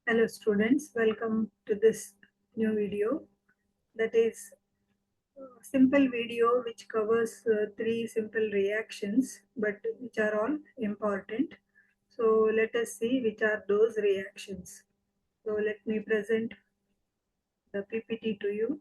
Hello students, welcome to this new video. That is a simple video which covers three simple reactions but which are all important. So let us see which are those reactions. So let me present the PPT to you.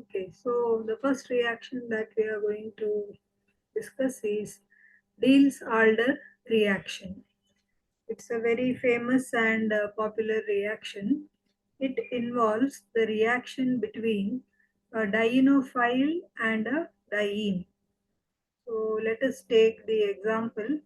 Okay, so the first reaction that we are going to discuss is Diel's Alder reaction. It's a very famous and popular reaction. It involves the reaction between a dienophile and a diene. So let us take the example.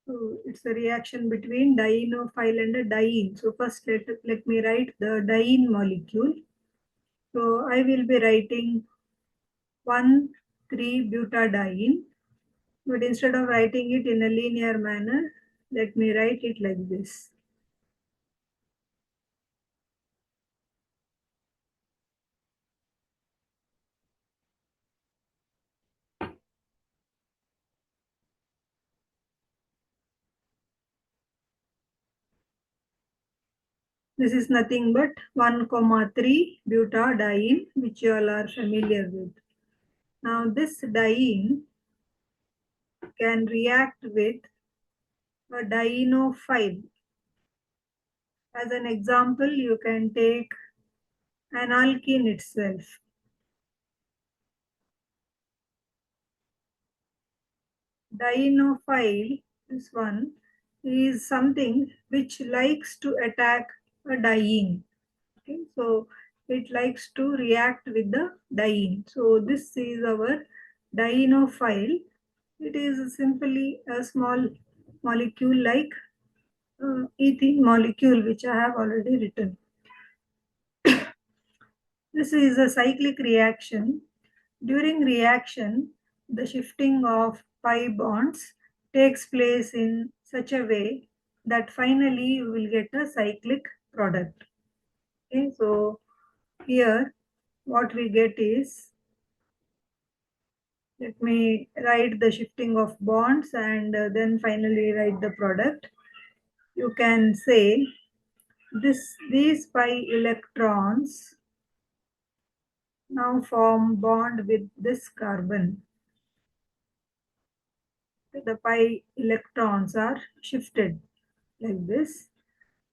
So it's a reaction between dienophile and a diene. So first let me write the diene molecule. So I will be writing 1,3-butadiene, but instead of writing it in a linear manner, let me write it like this. This is nothing but 1,3-butadiene, which you all are familiar with. Now, this diene can react with a dienophile. As an example, you can take an alkene itself. Dienophile, this one, is something which likes to attack a diene. Okay, so it likes to react with the diene. So this is our dienophile. It is simply a small molecule like ethene molecule, which I have already written. This is a cyclic reaction. During reaction, the shifting of pi bonds takes place in such a way that finally you will get a cyclic product. Okay, so here what we get is, let me write the shifting of bonds and then finally write the product. You can say these pi electrons now form bond with this carbon. The pi electrons are shifted like this,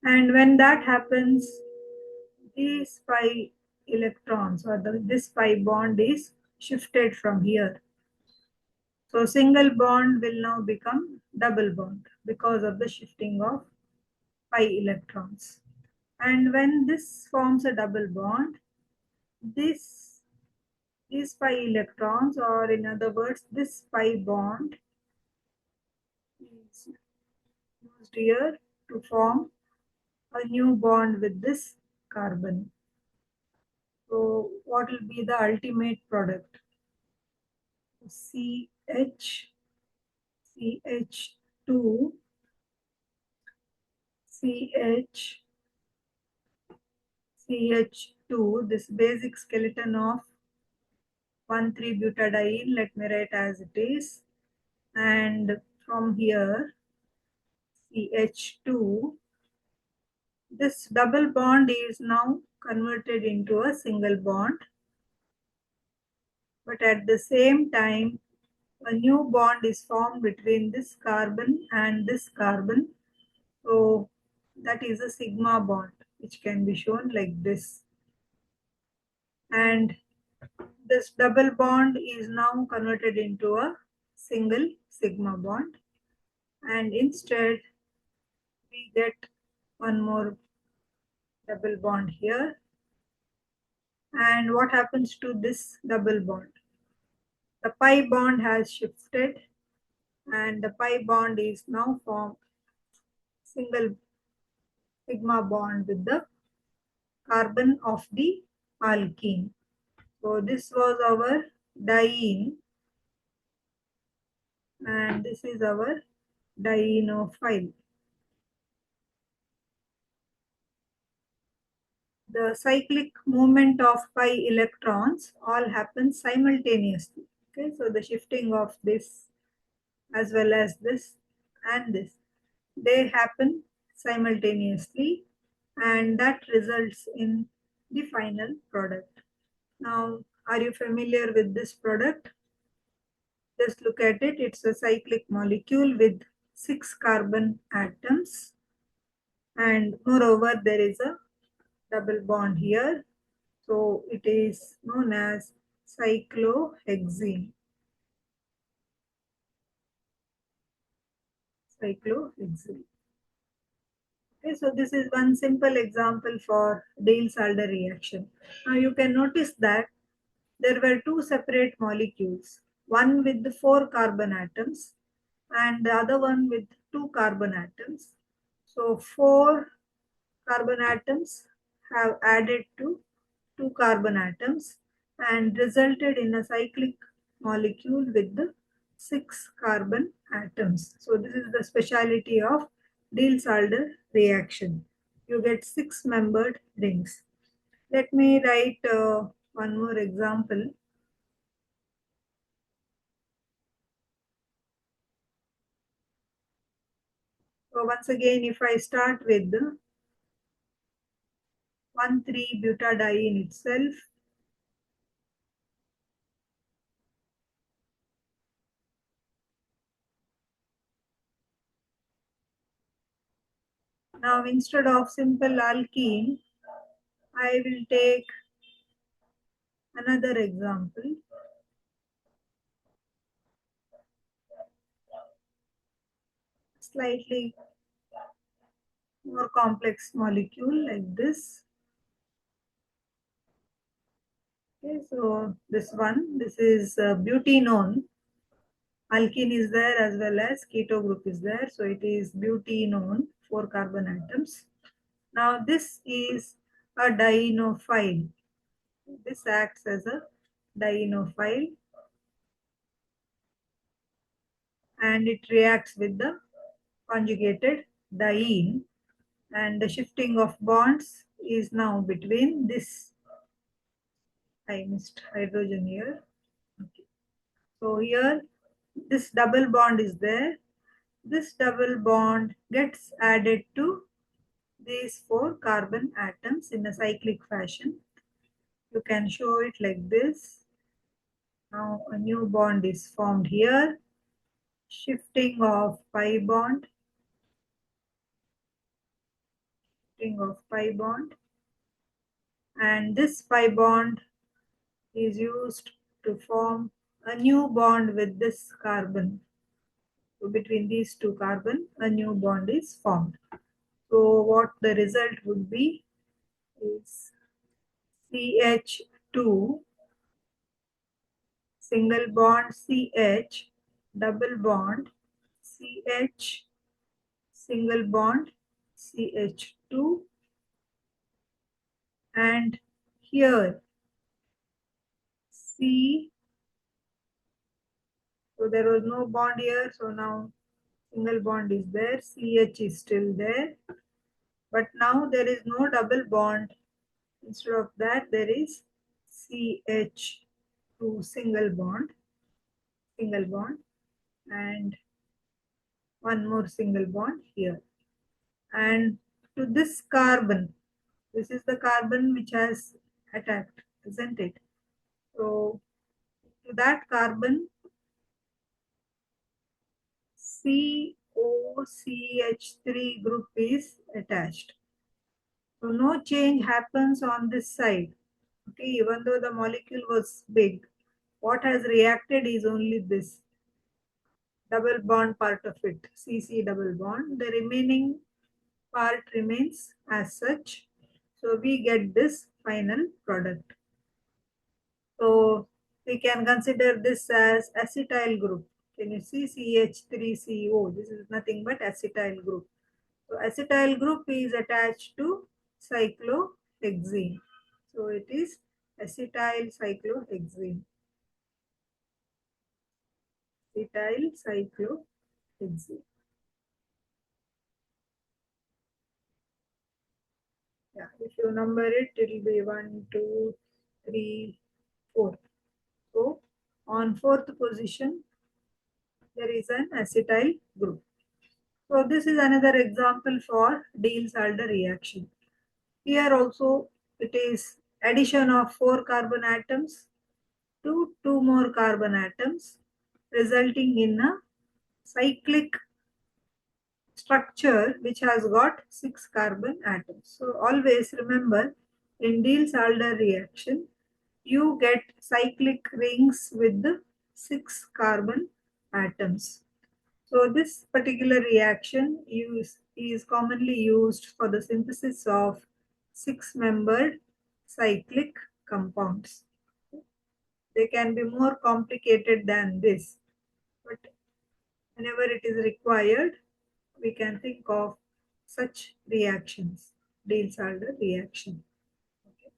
and when that happens, these pi electrons or this pi bond is shifted from here. So single bond will now become double bond because of the shifting of pi electrons. And when this forms a double bond, this these pi electrons, or in other words, this pi bond is used here to form a new bond with this carbon. So what will be the ultimate product? CH, CH2, CH, CH2, this basic skeleton of 1,3-butadiene, let me write as it is. And from here, CH2 this double bond is now converted into a single bond, but at the same time a new bond is formed between this carbon and this carbon. So that is a sigma bond, which can be shown like this. And this double bond is now converted into a single sigma bond. And instead, we get one more double bond here. And what happens to this double bond? The pi bond has shifted, and the pi bond is now formed single sigma bond with the carbon of the alkene. So this was our diene, and this is our dienophile. The cyclic movement of pi electrons all happens simultaneously. Okay, so the shifting of this as well as this and this, they happen simultaneously, and that results in the final product. Now, are you familiar with this product? Just look at it. It's a cyclic molecule with 6 carbon atoms, and moreover there is a double bond here. So it is known as cyclohexene. Cyclohexene. Okay, so this is one simple example for Diel-Alder reaction. Now you can notice that there were two separate molecules, one with the 4 carbon atoms and the other one with 2 carbon atoms. So 4 carbon atoms have added to 2 carbon atoms and resulted in a cyclic molecule with the 6 carbon atoms. So this is the speciality of Diel-Alder reaction. You get 6-membered rings. Let me write one more example. So once again, if I start with 1,3-butadiene itself, now instead of simple alkene, I will take another example. Slightly more complex molecule like this. Okay, so this is butenone. Alkene is there as well as keto group is there. So it is butenone, 4 carbon atoms. Now this is a dienophile. This acts as a dienophile and it reacts with the conjugated diene, and the shifting of bonds is now between this, I missed hydrogen here. Okay. So here this double bond is there. This double bond gets added to these 4 carbon atoms in a cyclic fashion. You can show it like this. Now a new bond is formed here. Shifting of pi bond. Shifting of pi bond. And this pi bond is used to form a new bond with this carbon. So between these 2 carbon, a new bond is formed. So what the result would be is CH2 single bond CH, double bond CH, single bond CH2, and here C. So there was no bond here, so now single bond is there, CH is still there, but now there is no double bond. Instead of that, there is CH2 single bond, and one more single bond here. And to this carbon. This is the carbon which has attacked, isn't it? So to that carbon, COCH3 group is attached. So no change happens on this side. Okay, even though the molecule was big, what has reacted is only this double bond part of it, CC double bond. The remaining part remains as such. So we get this final product. So we can consider this as acetyl group. Can you see CH3CO? This is nothing but acetyl group. So acetyl group is attached to cyclohexene. So it is acetyl cyclohexene. Acetyl cyclohexene. Yeah, if you number it, it will be 1, 2, 3, 4. So on fourth position, there is an acetyl group. So this is another example for Diel-Alder reaction. Here also it is addition of 4 carbon atoms to 2 more carbon atoms, resulting in a cyclic structure which has got 6 carbon atoms. So always remember, in Diel-Alder reaction, you get cyclic rings with the 6 carbon atoms. So this particular reaction is commonly used for the synthesis of 6-membered cyclic compounds. They can be more complicated than this, but whenever it is required, we can think of such reactions, Diel-Alder reaction. Okay.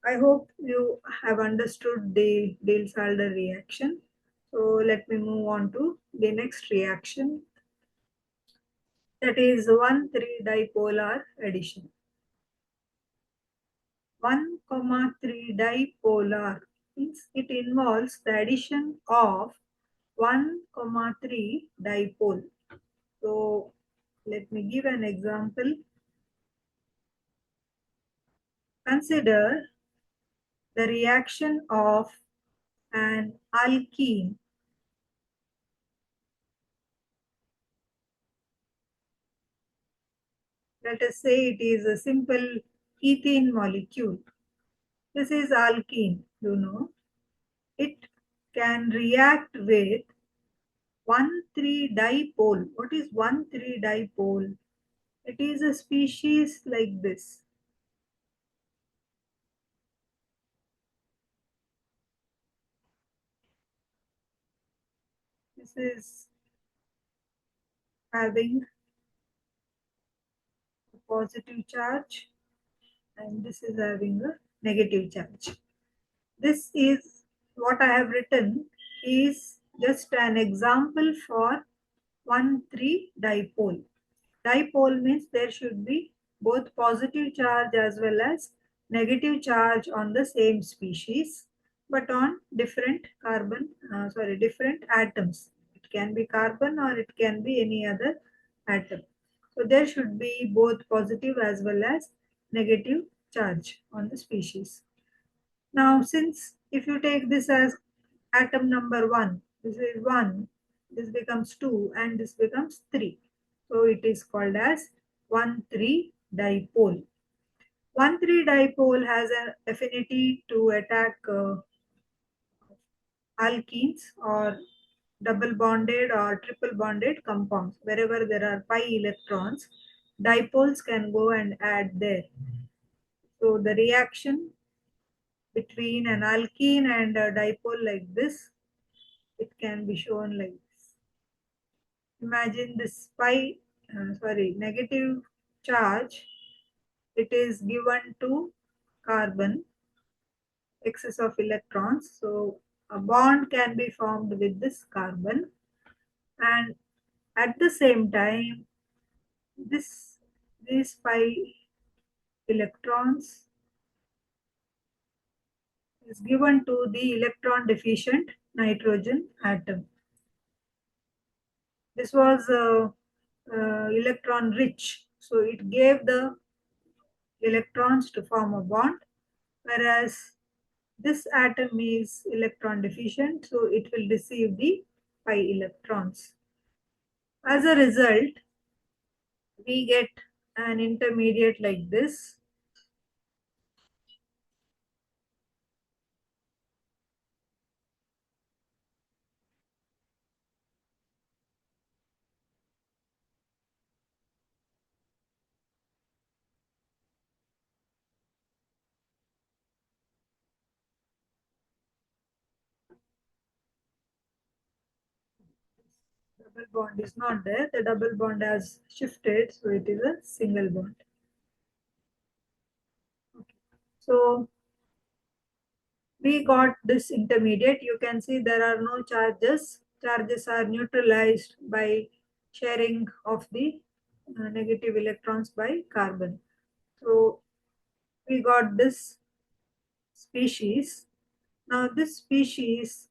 I hope you have understood the Diel-Alder reaction. So let me move on to the next reaction, that is 1,3-dipolar addition. 1,3-dipolar means it involves the addition of 1,3 dipole. So let me give an example. Consider the reaction of an alkene. Let us say it is a simple ethene molecule. This is alkene, you know. It can react with 1,3-dipole. What is 1,3-dipole? It is a species like this. This is having a positive charge and this is having a negative charge. This is what I have written is just an example for 1,3-dipole. Dipole means there should be both positive charge as well as negative charge on the same species, but on different different atoms. It can be carbon or it can be any other atom. So there should be both positive as well as negative charge on the species. Now, since if you take this as atom number 1, this is 1, this becomes 2, and this becomes 3. So it is called as 1,3-dipole. 1,3-dipole has an affinity to attack alkenes or double bonded or triple bonded compounds. Wherever there are pi electrons, dipoles can go and add there. So the reaction between an alkene and a dipole like this, it can be shown like this. Imagine this negative charge, it is given to carbon, excess of electrons. So a bond can be formed with this carbon, and at the same time, these 5 electrons is given to the electron deficient nitrogen atom. This was electron rich, So it gave the electrons to form a bond, whereas this atom is electron deficient, so it will receive the pi electrons. As a result, we get an intermediate like this. Double bond is not there. The double bond has shifted, so it is a single bond. Okay. So we got this intermediate. You can see there are no charges. Charges are neutralized by sharing of the negative electrons by carbon. So we got this species. Now this species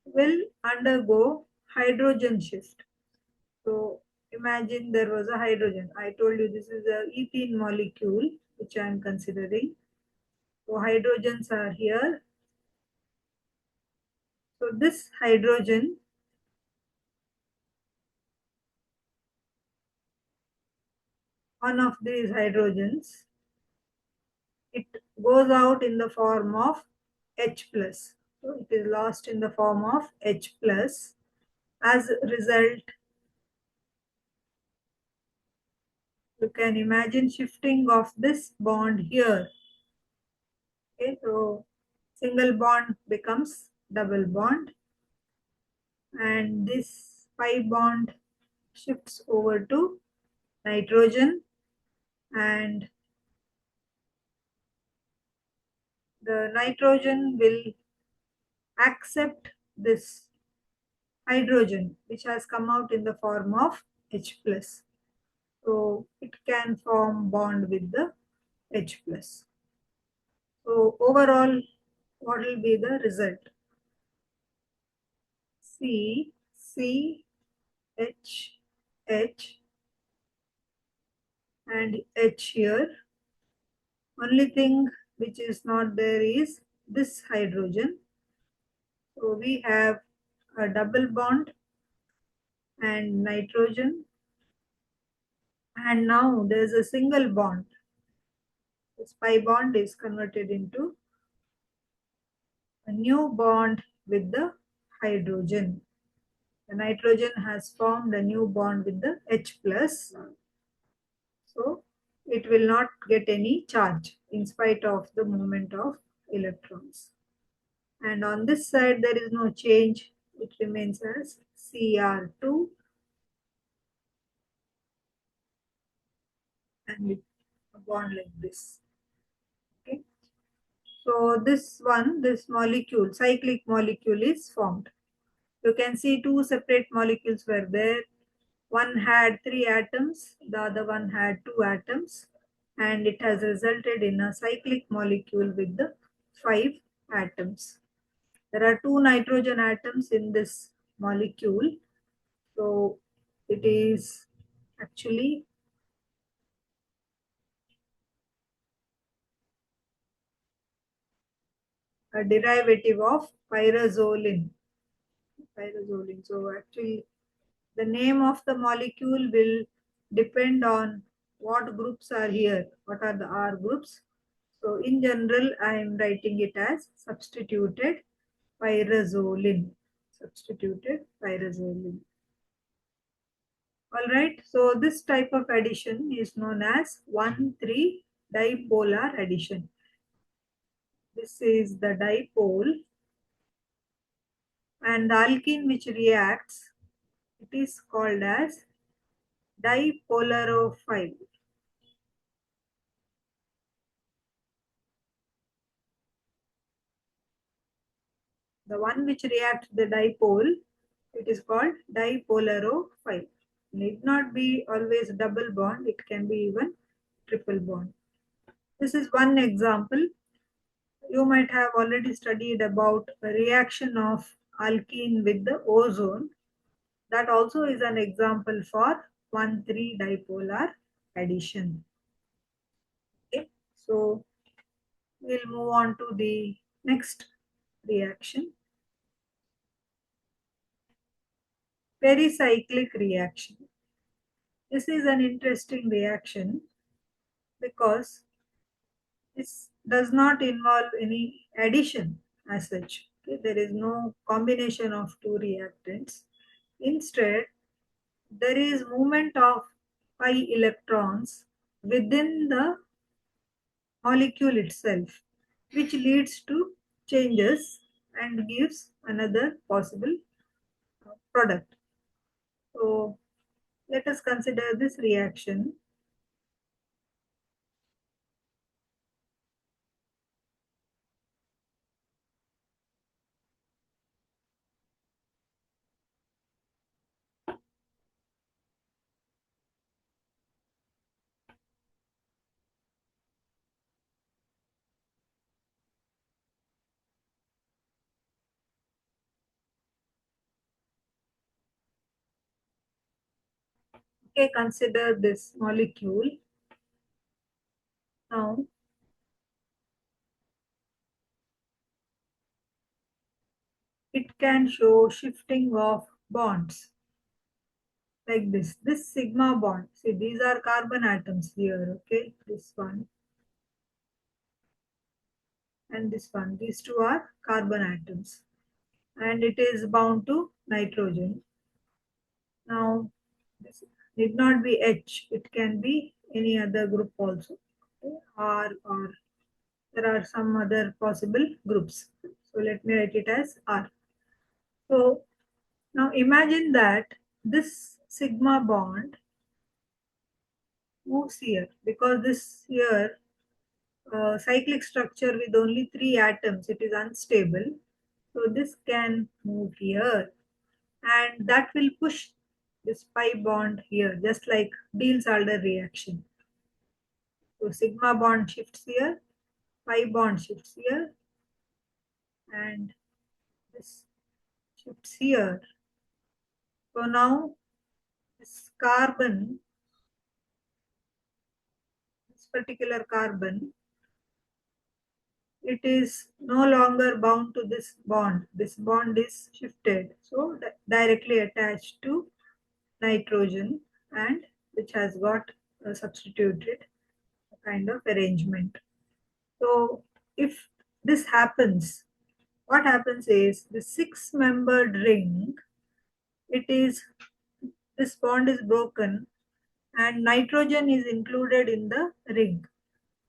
will undergo hydrogen shift. So imagine there was a hydrogen. I told you this is a ethene molecule which I am considering. So hydrogens are here. So this hydrogen, one of these hydrogens, it goes out in the form of H plus. So it is lost in the form of H plus. As a result, you can imagine shifting of this bond here. Okay, so single bond becomes double bond, and this pi bond shifts over to nitrogen, and the nitrogen will accept this hydrogen which has come out in the form of H plus. So it can form bond with the H plus. So overall, what will be the result? C, C, H, H, and H here. Only thing which is not there is this hydrogen. So we have a double bond and nitrogen, and now there's a single bond. This pi bond is converted into a new bond with the hydrogen. The nitrogen has formed a new bond with the H plus, so it will not get any charge in spite of the movement of electrons. And on this side there is no change, it remains as Cr2, and with a bond like this. Okay. So this one, this molecule, cyclic molecule is formed. You can see two separate molecules were there. One had 3 atoms, the other one had 2 atoms, and it has resulted in a cyclic molecule with the 5 atoms. There are 2 nitrogen atoms in this molecule, so it is actually a derivative of pyrazoline. Pyrazoline. So actually, the name of the molecule will depend on what groups are here, what are the R groups. So in general, I am writing it as substituted pyrazoline. Substituted pyrazoline. Alright, so this type of addition is known as 1,3 dipolar addition. This is the dipole, and the alkene which reacts, it is called as dipolarophile. The one which reacts the dipole, it is called dipolarophile. Need not be always double bond, it can be even triple bond. This is one example. You might have already studied about a reaction of alkene with the ozone. That also is an example for 1,3 dipolar addition. Okay, so we'll move on to the next reaction, pericyclic reaction. This is an interesting reaction because this does not involve any addition as such. Okay? There is no combination of two reactants. Instead, there is movement of pi electrons within the molecule itself, which leads to changes and gives another possible product. So let us consider this reaction. Okay, consider this molecule. Now, it can show shifting of bonds like this. This sigma bond, see these are carbon atoms here, okay? This one and this one. These two are carbon atoms and it is bound to nitrogen. Now, this need not be H, it can be any other group also. Okay? Or there are some other possible groups. So let me write it as R. So now imagine that this sigma bond moves here because this here cyclic structure with only three atoms, it is unstable. So this can move here and that will push this pi bond here, just like Diel's Alder reaction. So sigma bond shifts here, pi bond shifts here, and this shifts here. So now this carbon, this particular carbon, it is no longer bound to this bond. This bond is shifted, so directly attached to nitrogen, and which has got substituted kind of arrangement. So if this happens, what happens is the six-membered ring, it is, this bond is broken and nitrogen is included in the ring.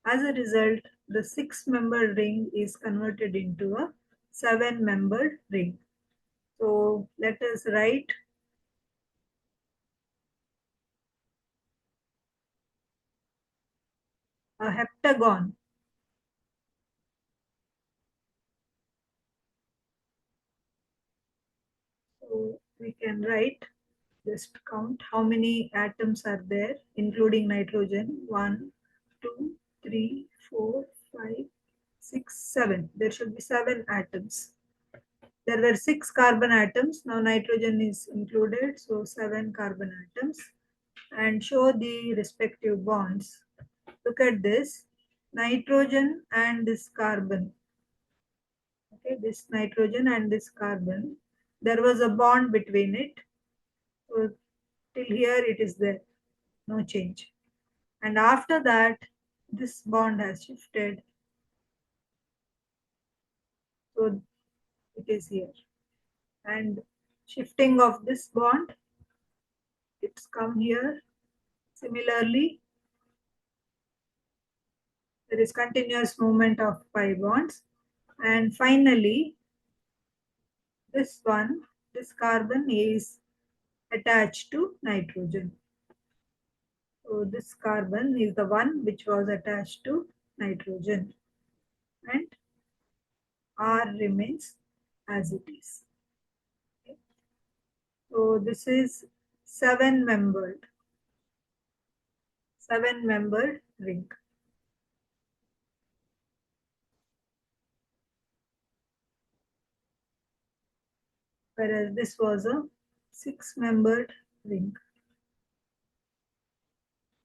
As a result, the six-membered ring is converted into a seven-membered ring. So let us write a heptagon. So we can write, just count how many atoms are there, including nitrogen. 1, 2, 3, 4, 5, 6, 7. There should be 7 atoms. There were 6 carbon atoms. Now nitrogen is included, so 7 carbon atoms. And show the respective bonds. Look at this. Nitrogen and this carbon. Okay, this nitrogen and this carbon. There was a bond between it. So till here it is there. No change. And after that, this bond has shifted. So it is here. And shifting of this bond, it's come here. Similarly, there is continuous movement of pi bonds. And finally, this one, this carbon is attached to nitrogen. So this carbon is the one which was attached to nitrogen. And R remains as it is. Okay. So this is seven-membered ring. Whereas this was a six-membered ring.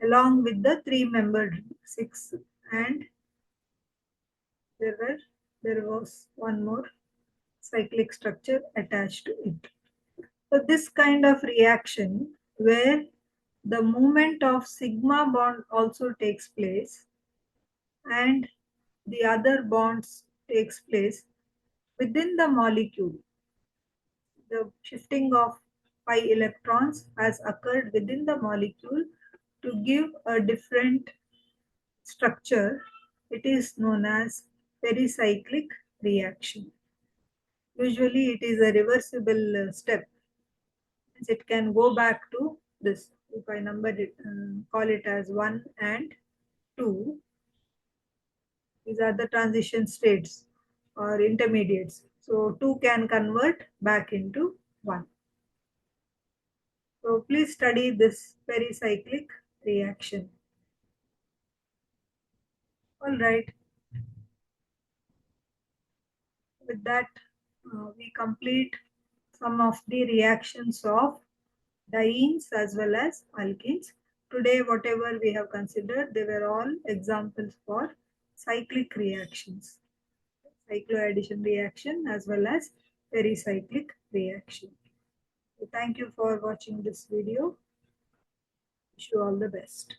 along with the three-membered ring, 6, and there was one more cyclic structure attached to it. So this kind of reaction where the movement of sigma bond also takes place and the other bonds takes place within the molecule. The shifting of pi electrons has occurred within the molecule to give a different structure. It is known as pericyclic reaction. Usually it is a reversible step. It can go back to this. If I number it, call it as 1 and 2, these are the transition states or intermediates. So 2 can convert back into 1. So please study this pericyclic reaction. All right. With that, we complete some of the reactions of dienes as well as alkenes. Today, whatever we have considered, they were all examples for cyclic reactions, cycloaddition reaction as well as pericyclic reaction. So thank you for watching this video. Wish you all the best.